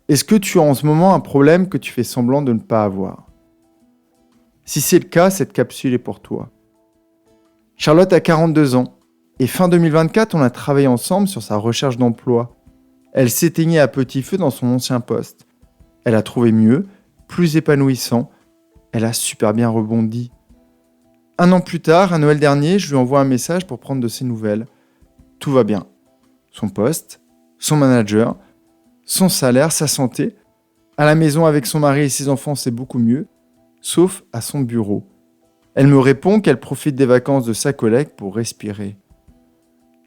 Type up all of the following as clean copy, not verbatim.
Est-ce que tu as en ce moment un problème que tu fais semblant de ne pas avoir? Si c'est le cas, cette capsule est pour toi. Charlotte a 42 ans et fin 2024, on a travaillé ensemble sur sa recherche d'emploi. Elle s'éteignait à petit feu dans son ancien poste. Elle a trouvé mieux, plus épanouissant. Elle a super bien rebondi. 1 an plus tard, à Noël dernier, je lui envoie un message pour prendre de ses nouvelles. Tout va bien. Son poste, son manager, son salaire, sa santé. À la maison avec son mari et ses enfants, c'est beaucoup mieux, sauf à son bureau. Elle me répond qu'elle profite des vacances de sa collègue pour respirer.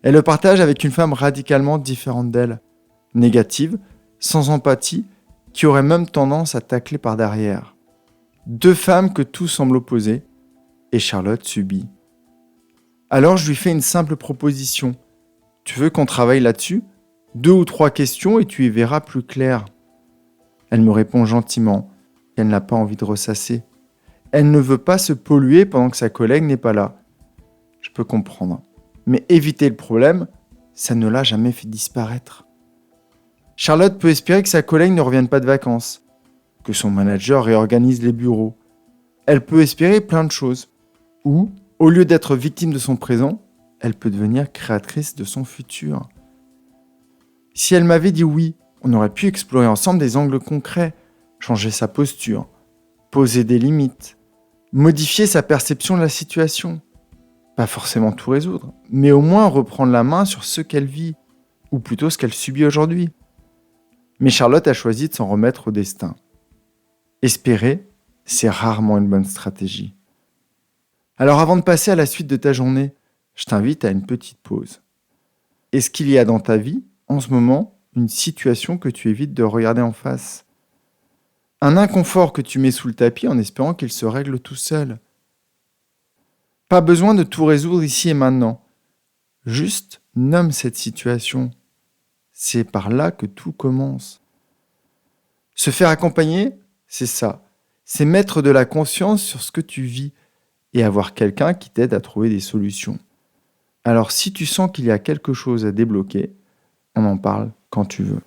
Elle le partage avec une femme radicalement différente d'elle, négative, sans empathie, qui aurait même tendance à tacler par derrière. 2 femmes que tout semble opposer, et Charlotte subit. Alors je lui fais une simple proposition. Tu veux qu'on travaille là-dessus? 2 ou 3 questions et tu y verras plus clair. Elle me répond gentiment qu'elle n'a pas envie de ressasser. Elle ne veut pas se polluer pendant que sa collègue n'est pas là. Je peux comprendre. Mais éviter le problème, ça ne l'a jamais fait disparaître. Charlotte peut espérer que sa collègue ne revienne pas de vacances, que son manager réorganise les bureaux. Elle peut espérer plein de choses. Ou, au lieu d'être victime de son présent, elle peut devenir créatrice de son futur. Si elle m'avait dit oui, on aurait pu explorer ensemble des angles concrets, changer sa posture, poser des limites, modifier sa perception de la situation. Pas forcément tout résoudre, mais au moins reprendre la main sur ce qu'elle vit, ou plutôt ce qu'elle subit aujourd'hui. Mais Charlotte a choisi de s'en remettre au destin. Espérer, c'est rarement une bonne stratégie. Alors avant de passer à la suite de ta journée, je t'invite à une petite pause. Est-ce qu'il y a dans ta vie, en ce moment, une situation que tu évites de regarder en face? Un inconfort que tu mets sous le tapis en espérant qu'il se règle tout seul? Pas besoin de tout résoudre ici et maintenant. Juste nomme cette situation. C'est par là que tout commence. Se faire accompagner, c'est ça. C'est mettre de la conscience sur ce que tu vis et avoir quelqu'un qui t'aide à trouver des solutions. Alors si tu sens qu'il y a quelque chose à débloquer, on en parle quand tu veux.